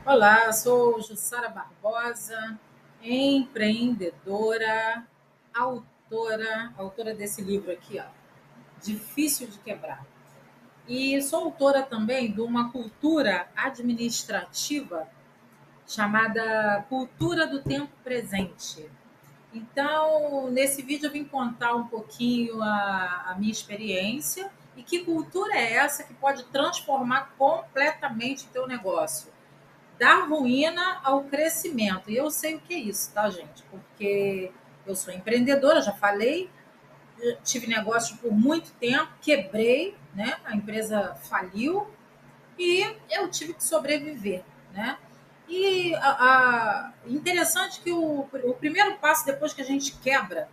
Olá, sou Jussara Barbosa, empreendedora, autora desse livro aqui, ó, Difícil de Quebrar. E sou autora também de uma cultura administrativa chamada Cultura do Tempo Presente. Então, nesse vídeo eu vim contar um pouquinho a minha experiência e que cultura é essa que pode transformar completamente o teu negócio da ruína ao crescimento. E eu sei o que é isso, tá, gente? Porque eu sou empreendedora, já falei, tive negócio por muito tempo, quebrei, né? A empresa faliu e eu tive que sobreviver, né? E interessante que o primeiro passo depois que a gente quebra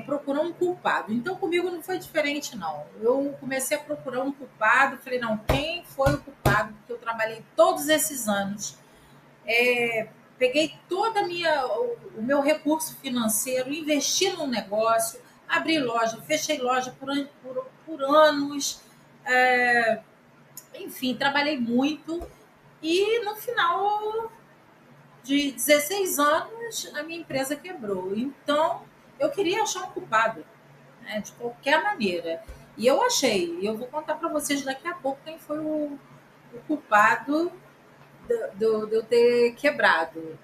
procurar um culpado. Então, comigo não foi diferente, não. Eu comecei a procurar um culpado, falei, não, quem foi o culpado? Porque eu trabalhei todos esses anos, peguei toda o meu recurso financeiro, investi no negócio, abri loja, fechei loja por anos, é, enfim, trabalhei muito e no final de 16 anos a minha empresa quebrou. Então eu queria achar um culpado, né, de qualquer maneira. E eu achei, e eu vou contar para vocês daqui a pouco quem foi o culpado de eu ter quebrado.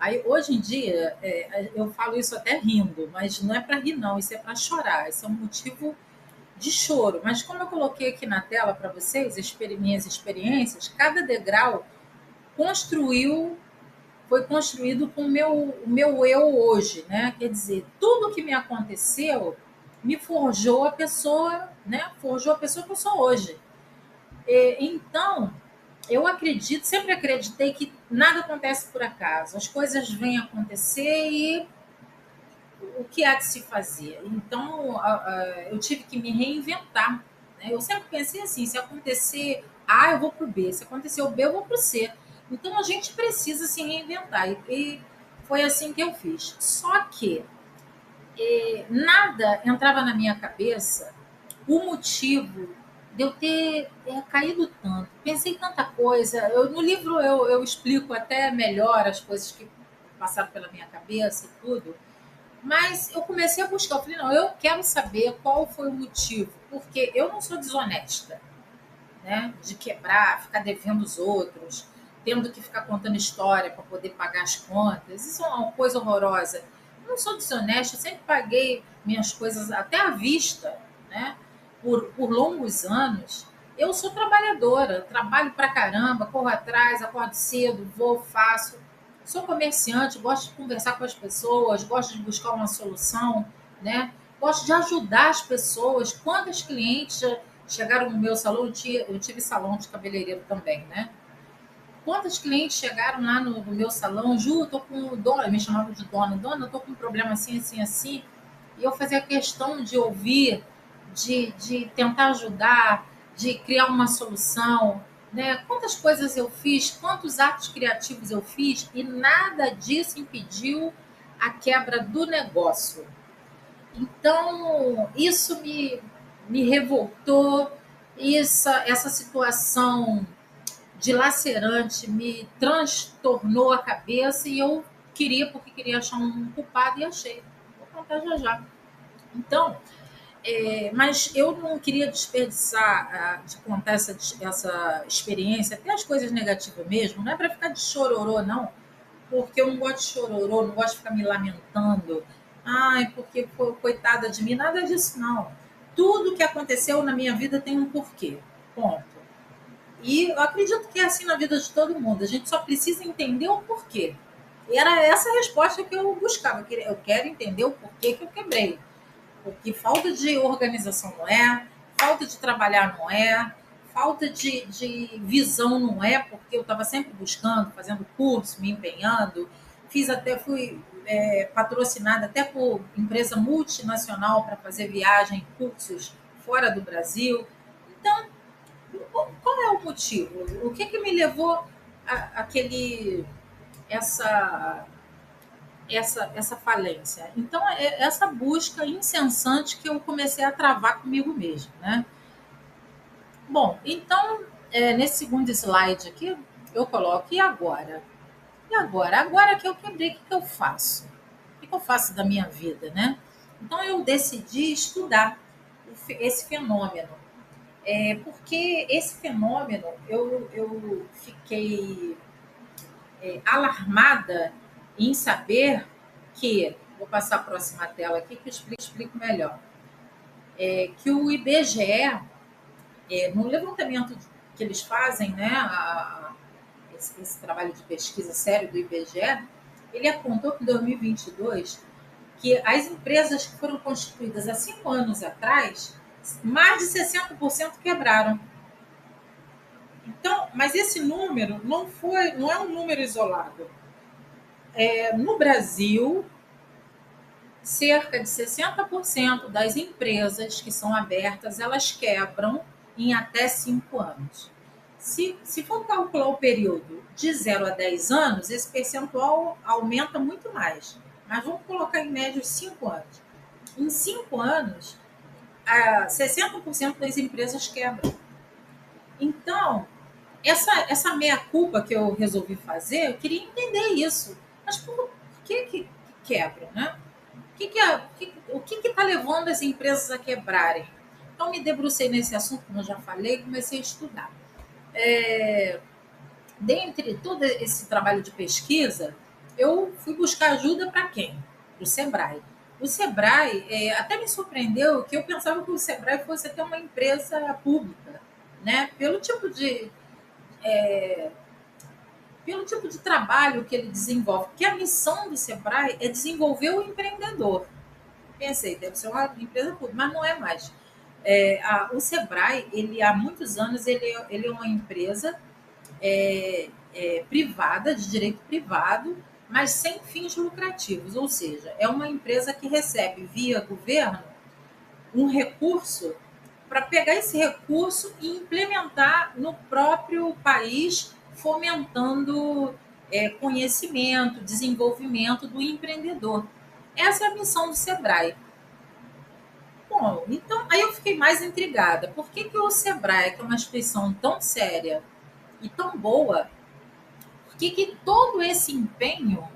Aí, hoje em dia, eu falo isso até rindo, mas não é para rir, não, isso é para chorar, isso é um motivo de choro. Mas como eu coloquei aqui na tela para vocês, minhas experiências, cada degrau construiu, foi construído com o meu eu hoje, né? Quer dizer, tudo que me aconteceu me forjou a pessoa, né? Forjou a pessoa que eu sou hoje. Então, eu acredito, sempre acreditei que nada acontece por acaso. As coisas vêm acontecer e o que há de se fazer? Então, eu tive que me reinventar. Né? Eu sempre pensei assim: se acontecer A, eu vou para o B, se acontecer o B, eu vou para o C. Então, a gente precisa se reinventar. E foi assim que eu fiz. Só que nada entrava na minha cabeça o motivo de eu ter caído tanto. Pensei em tanta coisa. No livro eu explico até melhor as coisas que passaram pela minha cabeça e tudo. Mas eu comecei a buscar. Eu falei, não, eu quero saber qual foi o motivo. Porque eu não sou desonesta, né? De quebrar, ficar devendo os outros, tendo que ficar contando história para poder pagar as contas. Isso é uma coisa horrorosa. Eu não sou desonesta, eu sempre paguei minhas coisas até à vista, né? Por longos anos. Eu sou trabalhadora, trabalho pra caramba, corro atrás, acordo cedo, vou, faço. Sou comerciante, gosto de conversar com as pessoas, gosto de buscar uma solução, né? Gosto de ajudar as pessoas. Quantos clientes chegaram no meu salão? Eu tive salão de cabeleireiro também, né? Quantos clientes chegaram lá no meu salão? Ju, tô com dona, me chamavam de dona, eu tô com um problema assim, assim, assim. E eu fazia questão de ouvir, de tentar ajudar, de criar uma solução, né? Quantas coisas eu fiz, quantos atos criativos eu fiz e nada disso impediu a quebra do negócio. Então, isso me revoltou, essa situação dilacerante me transtornou a cabeça e eu porque queria achar um culpado e achei. Vou contar já já. Então, mas eu não queria desperdiçar de contar essa experiência, até as coisas negativas mesmo, não é para ficar de chororô, não, porque eu não gosto de chororô, não gosto de ficar me lamentando. Ai, porque foi coitada de mim, nada disso, não. Tudo que aconteceu na minha vida tem um porquê. Ponto. E eu acredito que é assim na vida de todo mundo. A gente só precisa entender o porquê. E era essa a resposta que eu buscava. Eu quero entender o porquê que eu quebrei. Porque falta de organização não é, falta de trabalhar não é, falta de visão não é, porque eu estava sempre buscando, fazendo curso, me empenhando. Fui patrocinada até por empresa multinacional para fazer viagem, cursos fora do Brasil. Então, qual é o motivo? O que, que me levou aquele essa essa falência? Então é essa busca incessante que eu comecei a travar comigo mesmo, né? Bom, então, nesse segundo slide aqui, eu coloco, e agora? E agora? Agora que eu quebrei, o que eu faço? O que eu faço da minha vida, né? Então, eu decidi estudar esse fenômeno. Porque esse fenômeno, eu fiquei alarmada em saber que, vou passar a próxima tela aqui que eu explico melhor, que o IBGE, no levantamento que eles fazem, né, esse trabalho de pesquisa sério do IBGE, ele apontou que em 2022 que as empresas que foram constituídas há 5 anos atrás, mais de 60% quebraram. Então, mas esse número não é um número isolado. No Brasil, cerca de 60% das empresas que são abertas, elas quebram em até 5 anos. Se for calcular o período de 0 a 10 anos, esse percentual aumenta muito mais. Mas vamos colocar em média os 5 anos. Em 5 anos, 60% das empresas quebram. Então, essa meia-culpa que eu resolvi fazer, eu queria entender isso. Mas por que quebram, né? O que está levando as empresas a quebrarem? Então, me debrucei nesse assunto, como eu já falei, e comecei a estudar. Dentre todo esse trabalho de pesquisa, eu fui buscar ajuda para quem? Para o Sebrae. O Sebrae até me surpreendeu que eu pensava que o Sebrae fosse até uma empresa pública, né? Pelo tipo de trabalho que ele desenvolve, porque a missão do Sebrae é desenvolver o empreendedor. Pensei, deve ser uma empresa pública, mas não é mais. O Sebrae, ele há muitos anos, ele é uma empresa privada, de direito privado, mas sem fins lucrativos, ou seja, é uma empresa que recebe via governo um recurso para pegar esse recurso e implementar no próprio país, fomentando conhecimento, desenvolvimento do empreendedor. Essa é a missão do Sebrae. Bom, então aí eu fiquei mais intrigada. Por que o Sebrae, que é uma instituição tão séria e tão boa, por que todo esse empenho,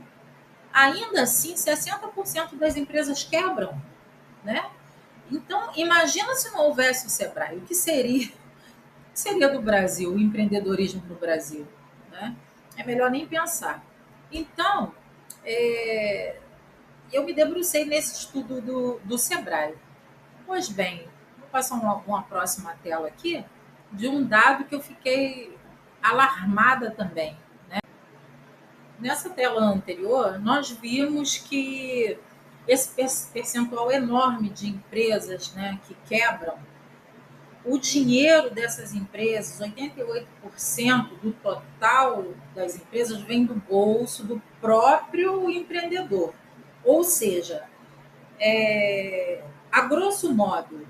ainda assim, 60% das empresas quebram, né? Então, imagina se não houvesse o Sebrae, o que seria do Brasil, o empreendedorismo no Brasil, né? É melhor nem pensar. Então, é, eu me debrucei nesse estudo do Sebrae. Pois bem, vou passar uma próxima tela aqui de um dado que eu fiquei alarmada também. Nessa tela anterior, nós vimos que esse percentual enorme de empresas, né, que quebram, o dinheiro dessas empresas, 88% do total das empresas vem do bolso do próprio empreendedor. Ou seja, a grosso modo,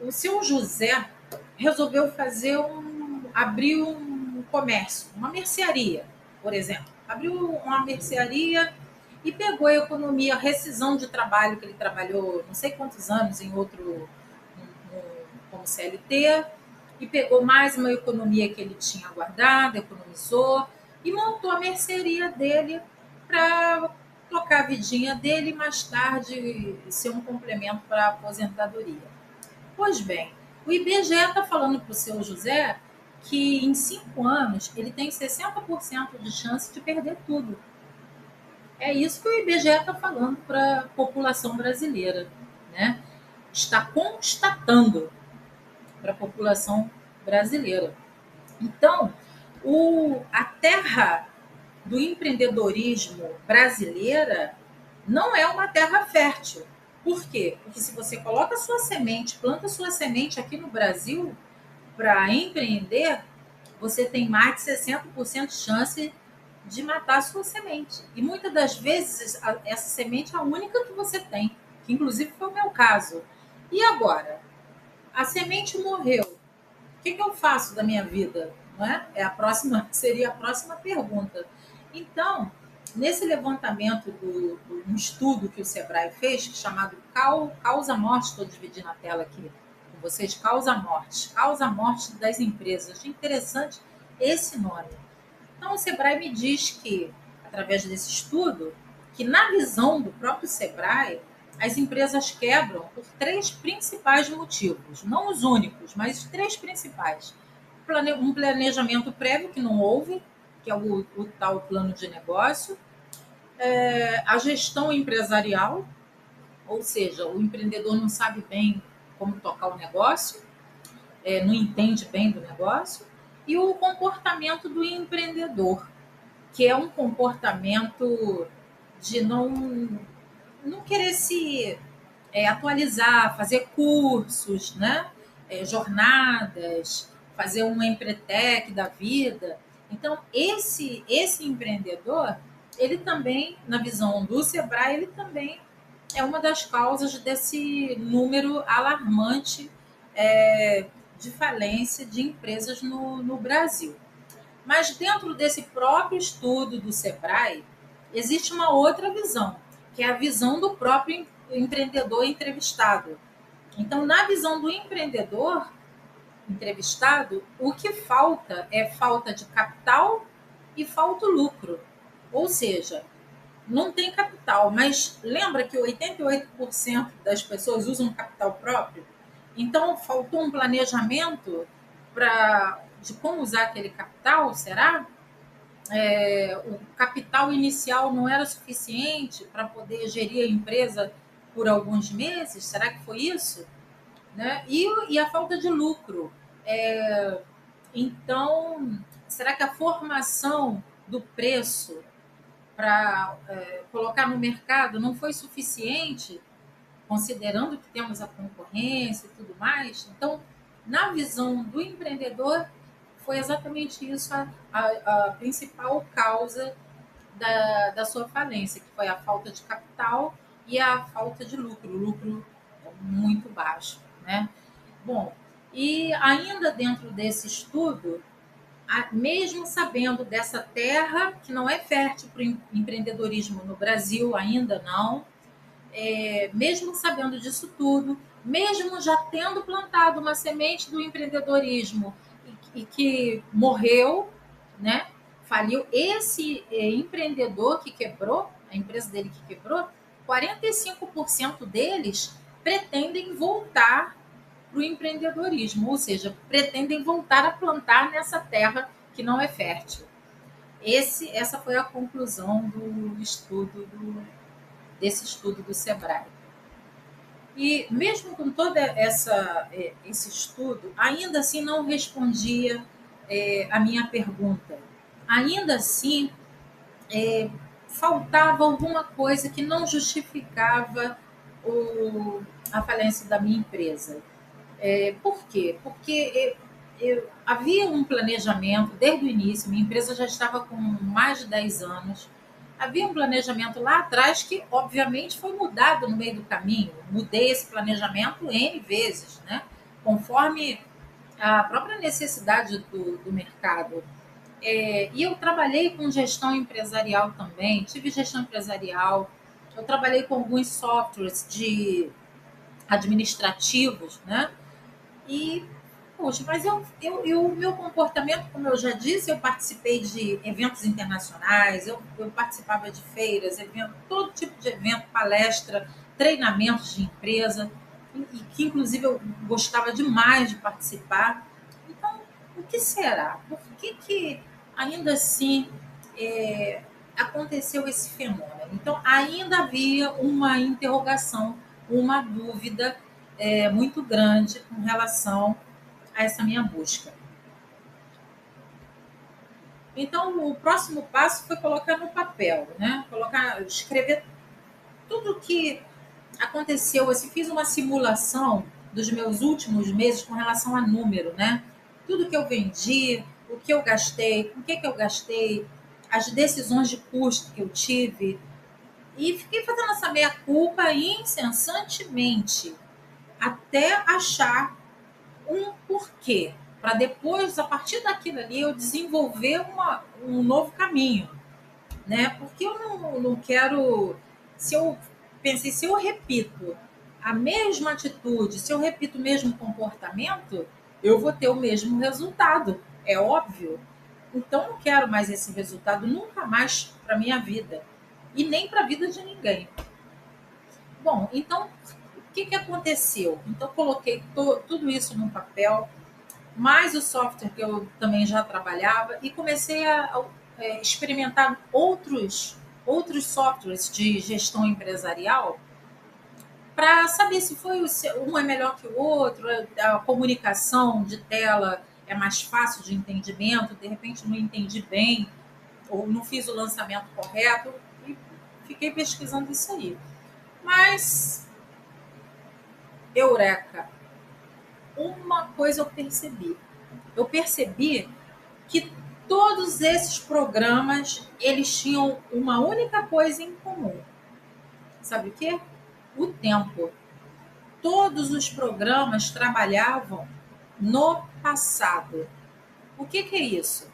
o seu José resolveu abrir um comércio, uma mercearia, por exemplo. Abriu uma mercearia e pegou a economia, a rescisão de trabalho que ele trabalhou não sei quantos anos em outro, como CLT, e pegou mais uma economia que ele tinha guardado, economizou, e montou a mercearia dele para tocar a vidinha dele e mais tarde ser um complemento para a aposentadoria. Pois bem, o IBGE está falando para o seu José que em 5 anos ele tem 60% de chance de perder tudo. É isso que o IBGE está falando para a população brasileira, né? Está constatando para a população brasileira. Então, a terra do empreendedorismo brasileira não é uma terra fértil. Por quê? Porque se você coloca a sua semente, planta a sua semente aqui no Brasil para empreender, você tem mais de 60% de chance de matar a sua semente. E muitas das vezes essa semente é a única que você tem, que inclusive foi o meu caso. E agora? A semente morreu. O que eu faço da minha vida? Não é? Seria a próxima pergunta. Então, nesse levantamento um estudo que o Sebrae fez, chamado Causa Morte, estou dividindo a tela aqui com vocês, causa morte das empresas. Achei interessante esse nome. Então, o Sebrae me diz que, através desse estudo, que na visão do próprio Sebrae, as empresas quebram por três principais motivos, não os únicos, mas os três principais. Um planejamento prévio que não houve, que é o tal plano de negócio, a gestão empresarial, ou seja, o empreendedor não sabe bem como tocar o negócio, não entende bem do negócio, e o comportamento do empreendedor, que é um comportamento de não querer se atualizar, fazer cursos, né? Jornadas, fazer um empretec da vida. Então, esse empreendedor, ele também, na visão do Sebrae, ele também é uma das causas desse número alarmante de falência de empresas no Brasil. Mas dentro desse próprio estudo do Sebrae, existe uma outra visão, que é a visão do próprio empreendedor entrevistado. Então, na visão do empreendedor entrevistado, o que falta é falta de capital e falta lucro. Ou seja, não tem capital, mas lembra que 88% das pessoas usam capital próprio? Então, faltou um planejamento de como usar aquele capital, será? O capital inicial não era suficiente para poder gerir a empresa por alguns meses? Será que foi isso? Né? E a falta de lucro. Então, será que a formação do preço para colocar no mercado não foi suficiente, considerando que temos a concorrência e tudo mais? Então, na visão do empreendedor, foi exatamente isso a principal causa da sua falência, que foi a falta de capital e a falta de lucro, o lucro muito baixo, né? Bom, e ainda dentro desse estudo, mesmo sabendo dessa terra que não é fértil para o empreendedorismo no Brasil, ainda não, mesmo sabendo disso tudo, mesmo já tendo plantado uma semente do empreendedorismo e que morreu, né? Faliu. Esse empreendedor que quebrou, a empresa dele que quebrou, 45% deles pretendem voltar para o empreendedorismo, ou seja, pretendem voltar a plantar nessa terra que não é fértil. Essa foi a conclusão desse estudo do Sebrae. E mesmo com todo esse estudo, ainda assim não respondia a minha pergunta. Ainda assim, faltava alguma coisa que não justificava a falência da minha empresa. Por quê? Porque havia um planejamento desde o início, minha empresa já estava com mais de 10 anos, havia um planejamento lá atrás que, obviamente, foi mudado no meio do caminho. Mudei esse planejamento N vezes, né? Conforme a própria necessidade do mercado. E eu trabalhei com gestão empresarial também, tive gestão empresarial, eu trabalhei com alguns softwares administrativos, né? E, poxa, mas o meu comportamento, como eu já disse, eu participei de eventos internacionais, eu participava de feiras, todo tipo de evento, palestra, treinamentos de empresa, e que inclusive eu gostava demais de participar. Então, o que será? Por que ainda assim aconteceu esse fenômeno? Então, ainda havia uma interrogação, uma dúvida muito grande com relação a essa minha busca. Então, o próximo passo foi colocar no papel, né? Escrever tudo o que aconteceu. Eu fiz uma simulação dos meus últimos meses com relação a número, né? Tudo que eu vendi, o que eu gastei, com o que eu gastei, as decisões de custo que eu tive. E fiquei fazendo essa meia-culpa incessantemente, até achar um porquê, para depois, a partir daquilo ali, eu desenvolver um novo caminho, né? Porque eu não quero, se eu repito a mesma atitude, se eu repito o mesmo comportamento, eu vou ter o mesmo resultado, é óbvio. Então, não quero mais esse resultado nunca mais para minha vida e nem para a vida de ninguém. Bom, então, o que aconteceu? Então, coloquei tudo isso num papel, mais o software que eu também já trabalhava e comecei a experimentar outros softwares de gestão empresarial para saber se um é melhor que o outro, a comunicação de tela é mais fácil de entendimento, de repente não entendi bem ou não fiz o lançamento correto e fiquei pesquisando isso aí. Mas, eureka, uma coisa eu percebi. Eu percebi que todos esses programas, eles tinham uma única coisa em comum. Sabe o quê? O tempo. Todos os programas trabalhavam no passado. O que é isso?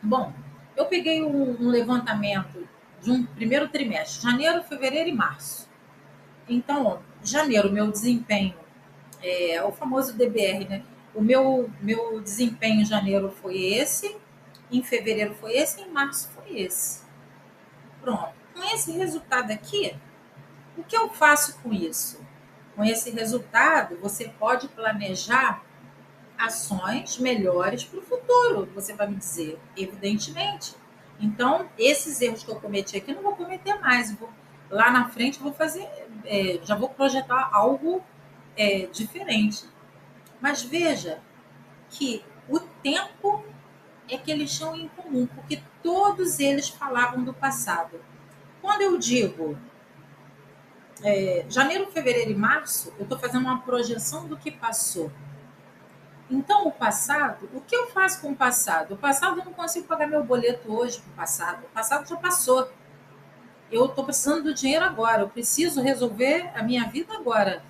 Bom, eu peguei um levantamento de um primeiro trimestre, janeiro, fevereiro e março. Então, janeiro, meu desempenho, o famoso DBR, né? O meu desempenho em janeiro foi esse, em fevereiro foi esse, em março foi esse. Pronto. Com esse resultado aqui, o que eu faço com isso? Com esse resultado, você pode planejar ações melhores para o futuro, você vai me dizer, evidentemente. Então, esses erros que eu cometi aqui, eu não vou cometer mais. Lá na frente, vou fazer, já vou projetar algo diferente. Mas veja que o tempo é que eles tinham em comum, porque todos eles falavam do passado. Quando eu digo janeiro, fevereiro e março, eu estou fazendo uma projeção do que passou. Então, o passado, o que eu faço com o passado? O passado eu não consigo pagar meu boleto hoje com o passado. O passado já passou. Eu estou precisando do dinheiro agora. Eu preciso resolver a minha vida agora.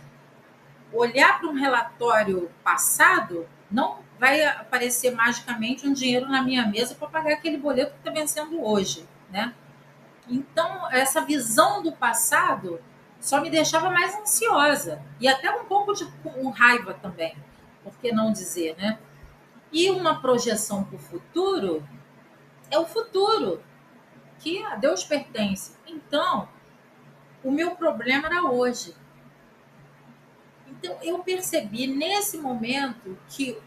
Olhar para um relatório passado, não vai aparecer magicamente um dinheiro na minha mesa para pagar aquele boleto que está vencendo hoje, né? Então, essa visão do passado só me deixava mais ansiosa e até um pouco de raiva também, por que não dizer, né? E uma projeção para o futuro é o futuro, que a Deus pertence. Então, o meu problema era hoje. Então, eu percebi nesse momento que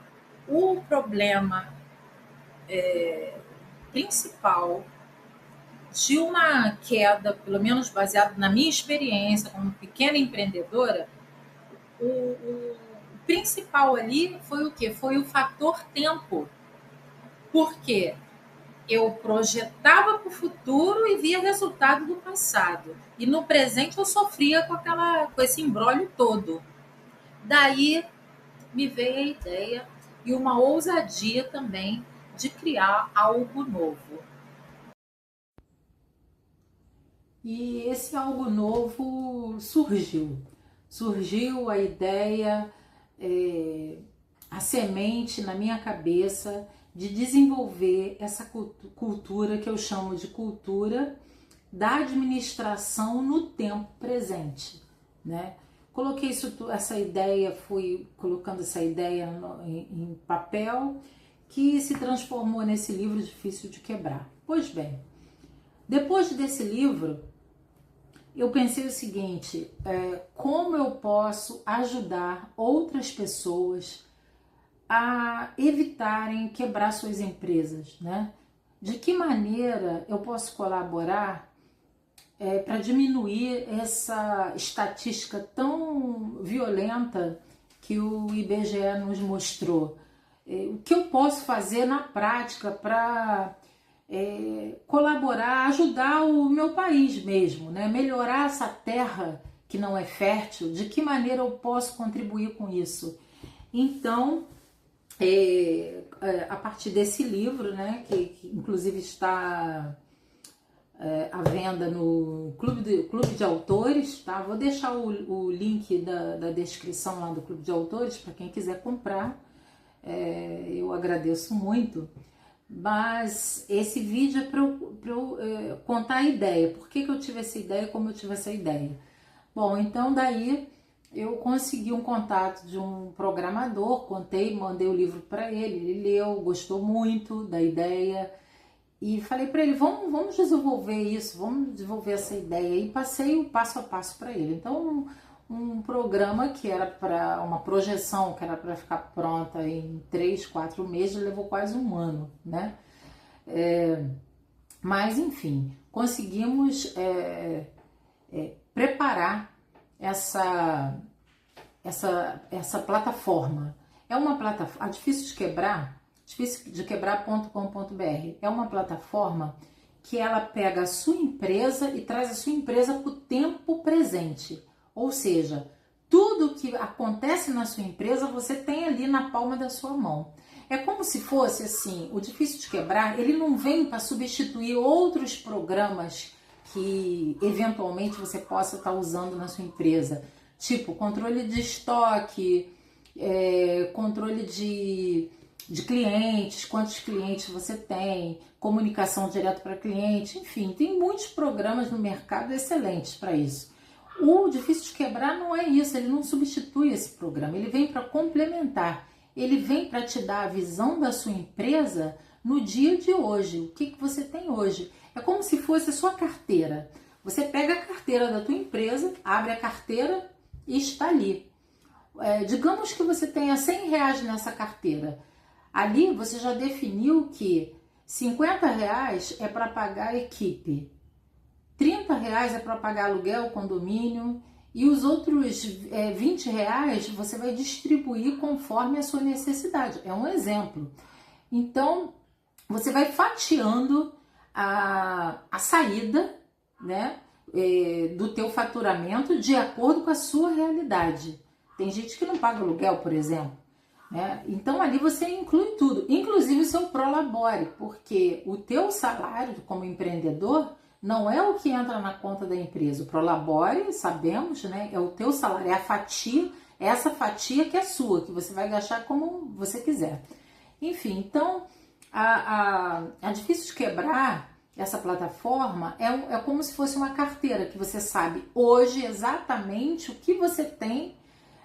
o problema principal de uma queda, pelo menos baseado na minha experiência como pequena empreendedora, o principal ali foi o quê? Foi o fator tempo. Por quê? Eu projetava para o futuro e via resultado do passado. E no presente eu sofria com esse imbróglio todo. Daí me veio a ideia e uma ousadia também de criar algo novo. E esse algo novo surgiu. Surgiu a ideia, a semente na minha cabeça de desenvolver essa cultura que eu chamo de cultura da administração no tempo presente, né? Coloquei essa ideia, fui colocando essa ideia em papel, que se transformou nesse livro Difícil de Quebrar. Pois bem, depois desse livro, eu pensei o seguinte, como eu posso ajudar outras pessoas a evitarem quebrar suas empresas, né? De que maneira eu posso colaborar para diminuir essa estatística tão violenta que o IBGE nos mostrou? O que eu posso fazer na prática para colaborar, ajudar o meu país mesmo, né? Melhorar essa terra que não é fértil? De que maneira eu posso contribuir com isso? Então, a partir desse livro, né, que inclusive está à venda no Clube de Autores, tá? Vou deixar o link da descrição lá do Clube de Autores para quem quiser comprar. Eu agradeço muito. Mas esse vídeo é para eu contar a ideia. Por que eu tive essa ideia, como eu tive essa ideia? Bom, então daí eu consegui um contato de um programador, mandei o livro para ele leu, gostou muito da ideia e falei para ele, vamos desenvolver isso, vamos desenvolver essa ideia e passei o passo a passo para ele. Então, um programa que era para uma projeção, que era para ficar pronta em 3, 4 meses, levou quase um ano, né? Mas, enfim, conseguimos preparar essa plataforma. É uma plataforma, a difícil de quebrar.com.br, é uma plataforma que ela pega a sua empresa e traz a sua empresa para o tempo presente. Ou seja, tudo que acontece na sua empresa você tem ali na palma da sua mão. É como se fosse assim, o Difícil de Quebrar, ele não vem para substituir outros programas que eventualmente você possa estar usando na sua empresa. Tipo, controle de estoque, controle de clientes, quantos clientes você tem, comunicação direto para cliente, enfim, tem muitos programas no mercado excelentes para isso. O Difícil de Quebrar não é isso, ele não substitui esse programa, ele vem para complementar, ele vem para te dar a visão da sua empresa no dia de hoje, o que você tem hoje. É como se fosse a sua carteira. Você pega a carteira da tua empresa, abre a carteira e está ali. Digamos que você tenha R$100 nessa carteira. Ali você já definiu que R$50 é para pagar a equipe, R$30 é para pagar aluguel, condomínio, e os outros R$20 você vai distribuir conforme a sua necessidade. É um exemplo. Então, você vai fatiando a saída, né, do teu faturamento de acordo com a sua realidade. Tem gente que não paga aluguel, por exemplo. Então ali você inclui tudo, inclusive o seu prolabore, porque o teu salário como empreendedor não é o que entra na conta da empresa. O prolabore, sabemos, né, é o teu salário, é a fatia, essa fatia que é sua, que você vai gastar como você quiser. Enfim, então a Difícil de Quebrar, essa plataforma, é como se fosse uma carteira que você sabe hoje exatamente o que você tem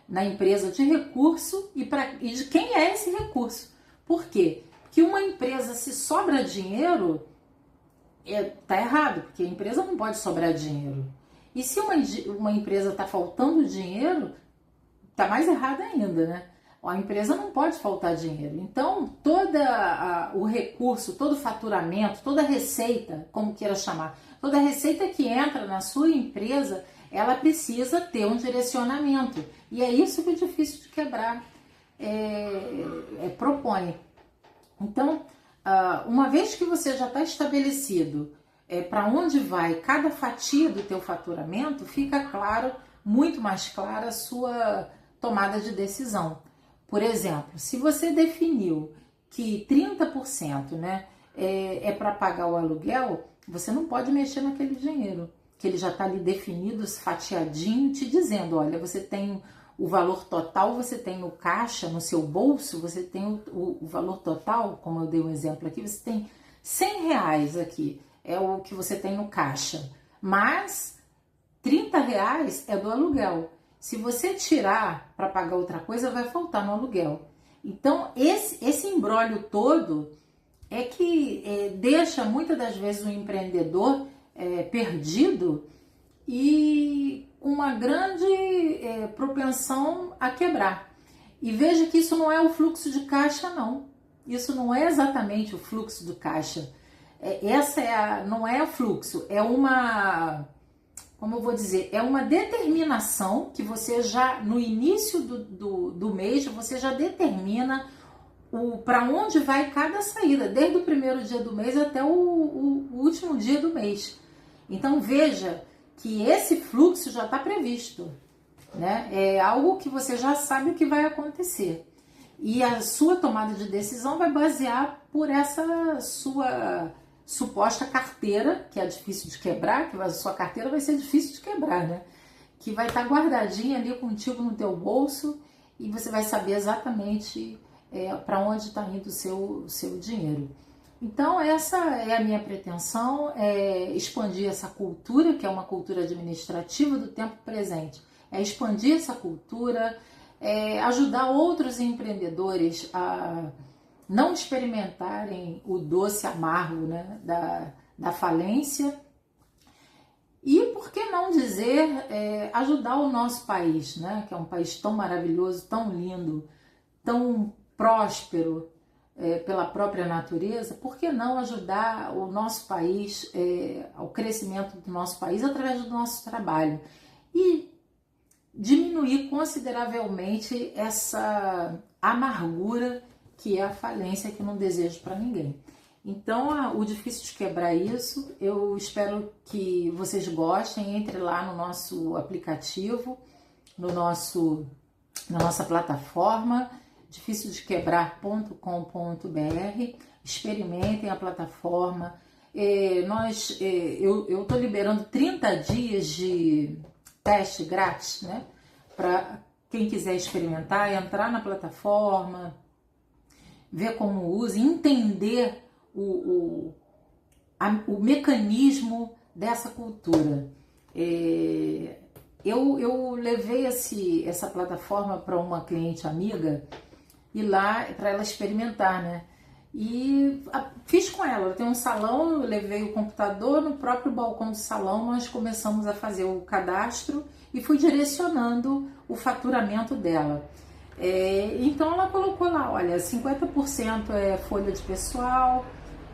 na empresa de recurso e de quem é esse recurso. Por quê? Porque uma empresa, se sobra dinheiro, tá errado, porque a empresa não pode sobrar dinheiro. E se uma empresa está faltando dinheiro, tá mais errado ainda, né? A empresa não pode faltar dinheiro. Então, todo o recurso, todo o faturamento, toda a receita, como queira chamar, toda a receita que entra na sua empresa, ela precisa ter um direcionamento. E é isso que o Difícil de Quebrar propõe. Então, uma vez que você já está estabelecido para onde vai cada fatia do teu faturamento, fica claro, muito mais clara a sua tomada de decisão. Por exemplo, se você definiu que 30%, né, é para pagar o aluguel, você não pode mexer naquele dinheiro, que ele já está ali definido, fatiadinho, te dizendo, olha, você tem o valor total, você tem no caixa, no seu bolso, você tem o valor total, como eu dei um exemplo aqui, você tem R$100 aqui, é o que você tem no caixa, mas R$30 é do aluguel. Se você tirar para pagar outra coisa, vai faltar no aluguel. Então, esse imbróglio todo é que deixa muitas das vezes o empreendedor perdido e uma grande propensão a quebrar. E veja que isso não é o fluxo de caixa, não. Isso não é exatamente o fluxo do caixa. Não é o fluxo, é uma... Como eu vou dizer, é uma determinação que você já, no início do mês, você já determina para onde vai cada saída, desde o primeiro dia do mês até o último dia do mês. Então veja que esse fluxo já está previsto, né? É algo que você já sabe o que vai acontecer. E a sua tomada de decisão vai basear por essa sua suposta carteira, que é difícil de quebrar, que a sua carteira vai ser difícil de quebrar, né? Que vai estar guardadinha ali contigo no teu bolso e você vai saber exatamente para onde está indo o seu dinheiro. Então essa é a minha pretensão, expandir essa cultura, que é uma cultura administrativa do tempo presente. é expandir essa cultura, é ajudar outros empreendedores a não experimentarem o doce amargo, né, da falência. E por que não dizer, ajudar o nosso país, né, que é um país tão maravilhoso, tão lindo, tão próspero pela própria natureza, por que não ajudar o nosso país, ao crescimento do nosso país através do nosso trabalho? E diminuir consideravelmente essa amargura que é a falência, que eu não desejo para ninguém. Então, o difícil de quebrar isso, eu espero que vocês gostem. Entre lá no nosso aplicativo, na nossa plataforma, dificildequebrar.com.br. Experimentem a plataforma. Eu estou liberando 30 dias de teste grátis, né? Para quem quiser experimentar, entrar na plataforma, ver como usa, entender o mecanismo dessa cultura. Eu levei essa plataforma para uma cliente amiga e lá para ela experimentar, né? E fiz com ela tem um salão, eu levei o computador, no próprio balcão do salão nós começamos a fazer o cadastro e fui direcionando o faturamento dela. Então ela colocou lá, olha, 50% é folha de pessoal,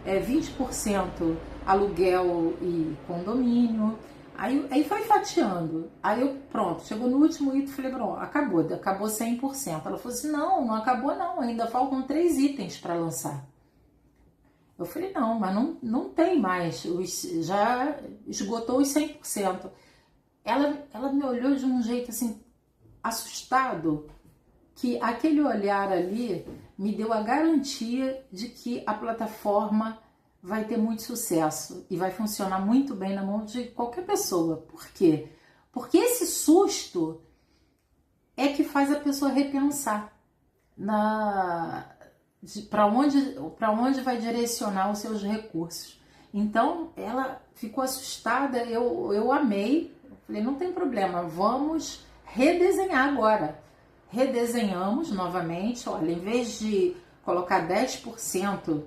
20% aluguel e condomínio. Aí foi fatiando. Aí eu, pronto, chegou no último item, falei, pronto, acabou 100%. Ela falou assim, não acabou não, ainda faltam 3 itens para lançar. Eu falei, não, mas não tem mais, já esgotou os 100%. Ela me olhou de um jeito assim, assustado, que aquele olhar ali me deu a garantia de que a plataforma vai ter muito sucesso e vai funcionar muito bem na mão de qualquer pessoa. Por quê? Porque esse susto é que faz a pessoa repensar para onde vai direcionar os seus recursos. Então ela ficou assustada, eu amei, falei, não tem problema, vamos redesenhar agora. Redesenhamos novamente, olha, em vez de colocar 10%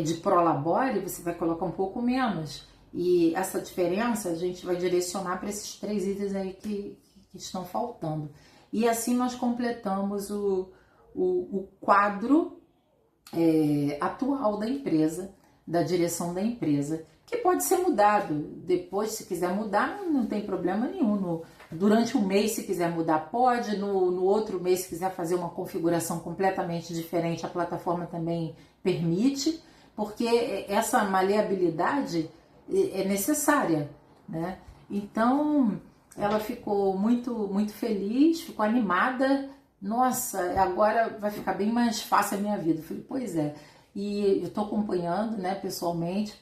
de Prolabore, você vai colocar um pouco menos. E essa diferença a gente vai direcionar para esses 3 itens aí que estão faltando. E assim nós completamos o quadro atual da empresa, da direção da empresa, que pode ser mudado. Depois, se quiser mudar, não tem problema nenhum. Durante um mês, se quiser mudar, pode. No outro mês, se quiser fazer uma configuração completamente diferente, a plataforma também permite, porque essa maleabilidade é necessária, né? Então, ela ficou muito, muito feliz, ficou animada. Nossa, agora vai ficar bem mais fácil a minha vida. Eu falei, pois é. E eu estou acompanhando, né, pessoalmente,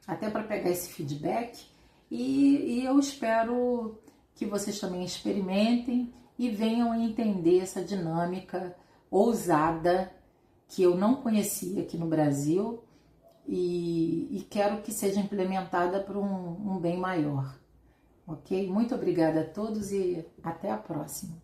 até para pegar esse feedback. E eu espero que vocês também experimentem e venham a entender essa dinâmica ousada que eu não conhecia aqui no Brasil e quero que seja implementada para um bem maior. Ok? Muito obrigada a todos e até a próxima.